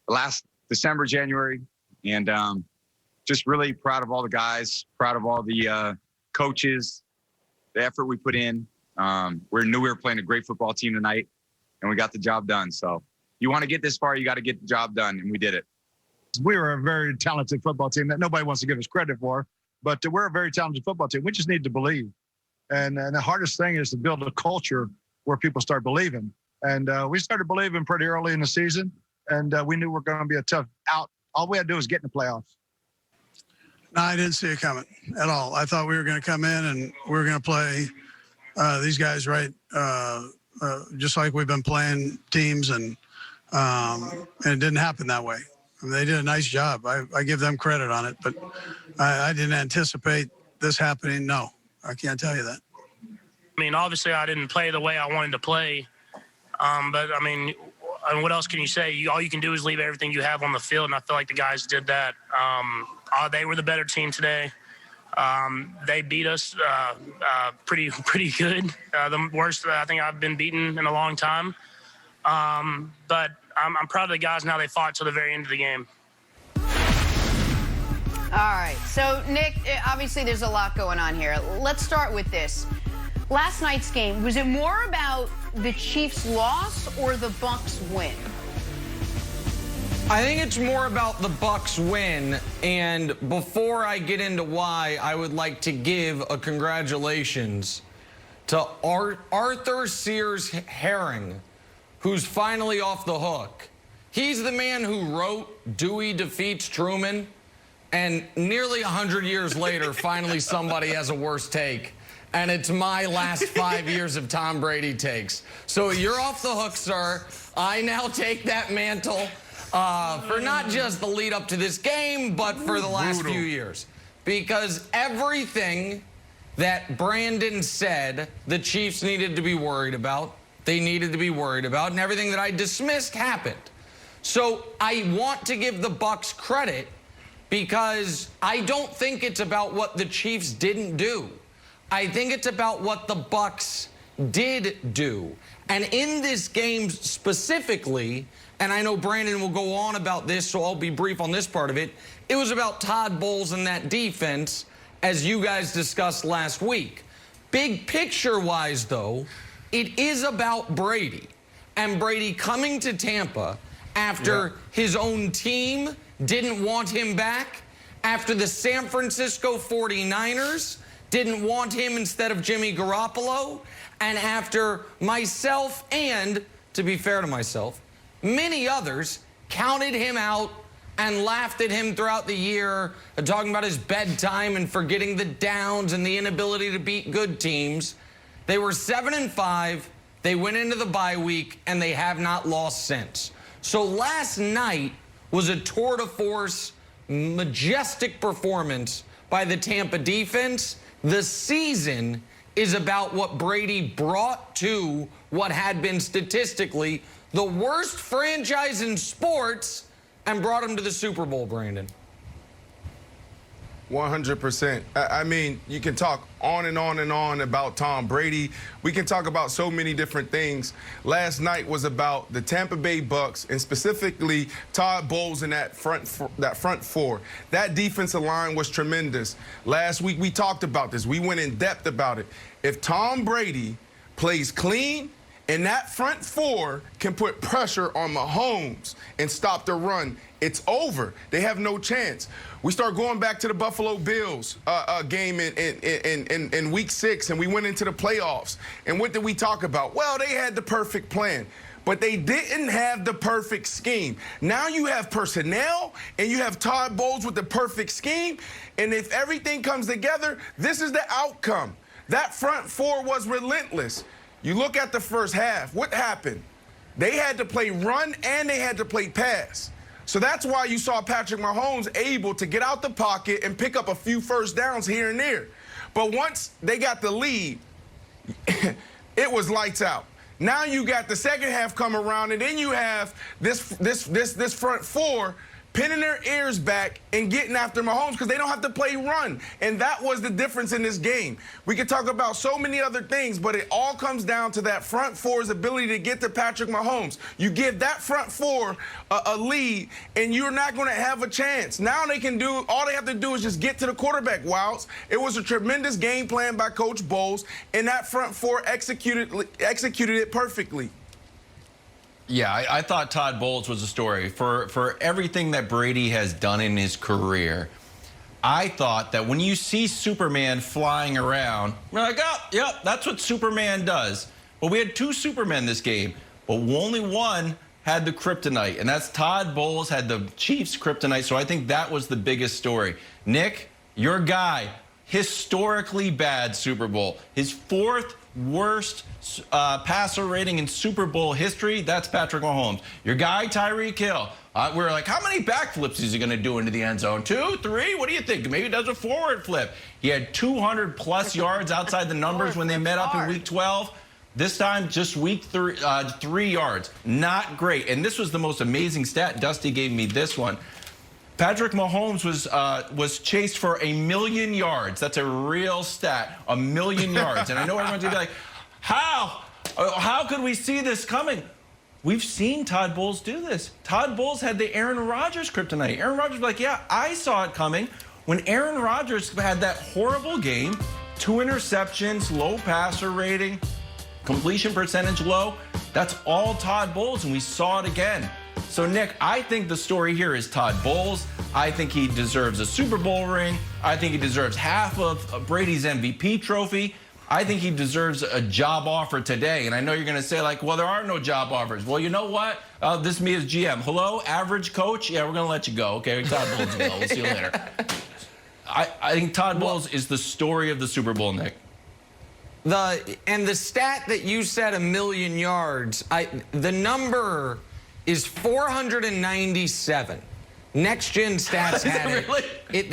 last December, January, and just really proud of all the guys, proud of all the coaches, the effort we put in. We knew we were playing a great football team tonight, and we got the job done. So you want to get this far, you got to get the job done, and we did it. We were a very talented football team that nobody wants to give us credit for, but we're a very talented football team. We just need to believe. And the hardest thing is to build a culture where people start believing. And we started believing pretty early in the season, and we knew we were going to be a tough out. All we had to do was get in the playoffs. No, I didn't see it coming at all. I thought we were going to come in and we were going to play these guys right, just like we've been playing teams, and it didn't happen that way. I mean, they did a nice job. I give them credit on it, but I didn't anticipate this happening. No, I can't tell you that. I mean, obviously, I didn't play the way I wanted to play, but I mean, what else can you say? All you can do is leave everything you have on the field, and I feel like the guys did that. They were the better team today. They beat us pretty good. The worst I think I've been beaten in a long time. But I'm proud of the guys now. They fought till the very end of the game. All right. So, Nick, obviously there's a lot going on here. Let's start with this. Last night's game, was it more about the Chiefs' loss or the Bucs' win? I think it's more about the Bucs win, and before I get into why, I would like to give a congratulations to Arthur Sears Herring, who's finally off the hook. He's the man who wrote Dewey Defeats Truman, and nearly 100 years later, finally somebody has a worse take. And it's my last 5 years of Tom Brady takes. So you're off the hook, sir. I now take that mantle for not just the lead up to this game, but for the last few years. Because everything that Brandon said the Chiefs needed to be worried about, they needed to be worried about, and everything that I dismissed happened. So I want to give the Bucs credit because I don't think it's about what the Chiefs didn't do. I think it's about what the Bucs did do. And in this game specifically, and I know Brandon will go on about this, so I'll be brief on this part of it, it was about Todd Bowles and that defense, as you guys discussed last week. Big picture-wise, though, it is about Brady. And Brady coming to Tampa after his own team didn't want him back, after the San Francisco 49ers didn't want him instead of Jimmy Garoppolo, and after myself and, to be fair to myself, many others counted him out and laughed at him throughout the year, talking about his bedtime and forgetting the downs and the inability to beat good teams. They were 7-5. They went into the bye week, and they have not lost since. So last night was a tour de force, majestic performance by the Tampa defense. The season is about what Brady brought to what had been statistically the worst franchise in sports and brought him to the Super Bowl, Brandon. 100%. I mean, you can talk on and on and on about Tom Brady. We can talk about so many different things. Last night was about the Tampa Bay Bucs, and specifically Todd Bowles in that front four. That defensive line was tremendous. Last week we talked about this. We went in depth about it. If Tom Brady plays clean and that front four can put pressure on Mahomes and stop the run, it's over. They have no chance. We start going back to the Buffalo Bills game in week 6, and we went into the playoffs. And what did we talk about? Well, they had the perfect plan, but they didn't have the perfect scheme. Now you have personnel, and you have Todd Bowles with the perfect scheme, and if everything comes together, this is the outcome. That front four was relentless. You look at the first half, what happened? They had to play run and they had to play pass. So that's why you saw Patrick Mahomes able to get out the pocket and pick up a few first downs here and there. But once they got the lead, it was lights out. Now you got the second half come around, and then you have this front four pinning their ears back and getting after Mahomes because they don't have to play run. And that was the difference in this game. We could talk about so many other things, but it all comes down to that front four's ability to get to Patrick Mahomes. You give that front four a lead, and you're not going to have a chance. Now they can do, all they have to do is just get to the quarterback. Wilds. It was a tremendous game plan by Coach Bowles, and that front four executed it perfectly. Yeah, I thought Todd Bowles was a story. For everything that Brady has done in his career, I thought that when you see Superman flying around, you're like, oh, yep, that's what Superman does. But we had two Supermen this game, but only one had the kryptonite, and that's Todd Bowles had the Chiefs' kryptonite, so I think that was the biggest story. Nick, your guy, historically bad Super Bowl. His fourth worst passer rating in Super Bowl history, that's Patrick Mahomes. Your guy, Tyreek Hill. We were like, how many backflips is he going to do into the end zone? 2, 3? What do you think? Maybe he does a forward flip. He had 200-plus yards outside the numbers when they met up in Week 12. This time, just week 3 yards. Not great. And this was the most amazing stat. Dusty gave me this one. Patrick Mahomes was chased for 1,000,000 yards. That's a real stat, 1,000,000 yards. And I know everyone's going to be like, how? How could we see this coming? We've seen Todd Bowles do this. Todd Bowles had the Aaron Rodgers kryptonite. Aaron Rodgers was like, yeah, I saw it coming. When Aaron Rodgers had that horrible game, 2 interceptions, low passer rating, completion percentage low, that's all Todd Bowles, and we saw it again. So, Nick, I think the story here is Todd Bowles. I think he deserves a Super Bowl ring. I think he deserves half of Brady's MVP trophy. I think he deserves a job offer today. And I know you're going to say, like, well, there are no job offers. Well, you know what? This is me as GM. Hello, average coach? Yeah, we're going to let you go. Okay, Todd Bowles will go. We'll see you later. I think Todd Bowles is the story of the Super Bowl, Nick. And the stat that you said, 1,000,000 yards, the number is 497. Next Gen Stats had it. Really?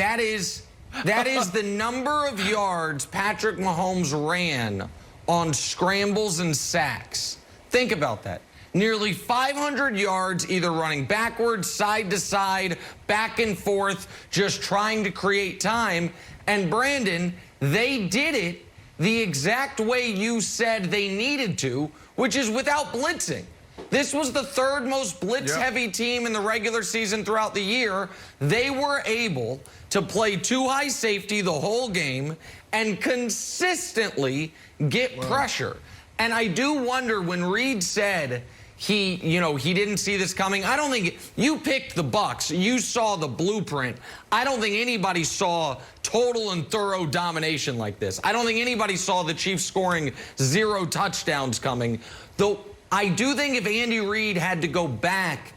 That is the number of yards Patrick Mahomes ran on scrambles and sacks. Think about that. Nearly 500 yards either running backwards, side to side, back and forth, just trying to create time. And Brandon, they did it the exact way you said they needed to, which is without blitzing. This was the third most blitz-heavy team in the regular season throughout the year. They were able to play 2 high safety the whole game and consistently get pressure. And I do wonder when Reed said he didn't see this coming. I don't think you picked the Bucs. You saw the blueprint. I don't think anybody saw total and thorough domination like this. I don't think anybody saw the Chiefs scoring 0 touchdowns coming. Though I do think if Andy Reid had to go back,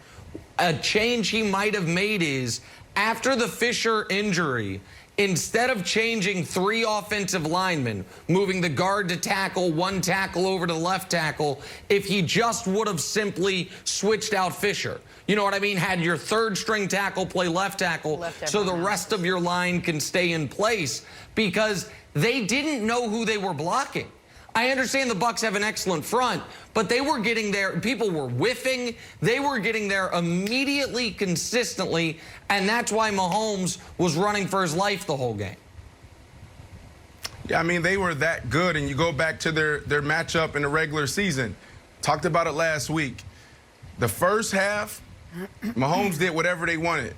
a change he might have made is after the Fisher injury, instead of changing 3 offensive linemen, moving the guard to tackle, 1 tackle over to left tackle, if he just would have simply switched out Fisher. You know what I mean? Had your 3rd string tackle play left tackle so the rest of your line can stay in place, because they didn't know who they were blocking. I understand the Bucs have an excellent front, but they were getting there. People were whiffing. They were getting there immediately, consistently, and that's why Mahomes was running for his life the whole game. Yeah, I mean, they were that good, and you go back to their matchup in the regular season. Talked about it last week. The first half, Mahomes did whatever they wanted.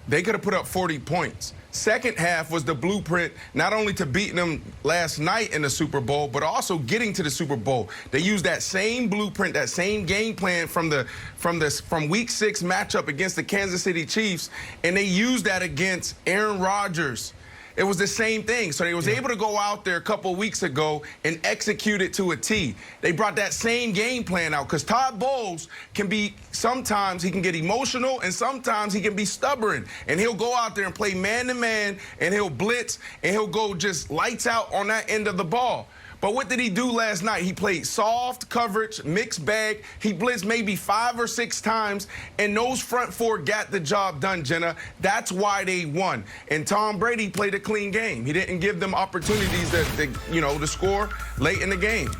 They could have put up 40 points. Second half was the blueprint, not only to beating them last night in the Super Bowl, but also getting to the Super Bowl. They used that same blueprint, that same game plan from Week 6 matchup against the Kansas City Chiefs, and they used that against Aaron Rodgers. It was the same thing. So they was able to go out there a couple of weeks ago and execute it to a T. They brought that same game plan out because Todd Bowles can be, sometimes he can get emotional and sometimes he can be stubborn. And he'll go out there and play man-to-man and he'll blitz and he'll go just lights out on that end of the ball. But what did he do last night? He played soft coverage, mixed bag. He blitzed maybe 5 or 6 times, and those front 4 got the job done, Jenna. That's why they won. And Tom Brady played a clean game. He didn't give them opportunities to score late in the game.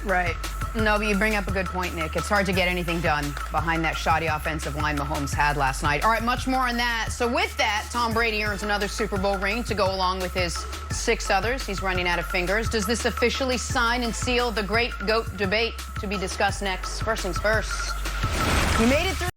Right. No, but you bring up a good point, Nick. It's hard to get anything done behind that shoddy offensive line Mahomes had last night. All right, much more on that. So with that, Tom Brady earns another Super Bowl ring to go along with his 6 others. He's running out of fingers. Does this officially sign and seal the great GOAT debate to be discussed next? First things first. He made it through.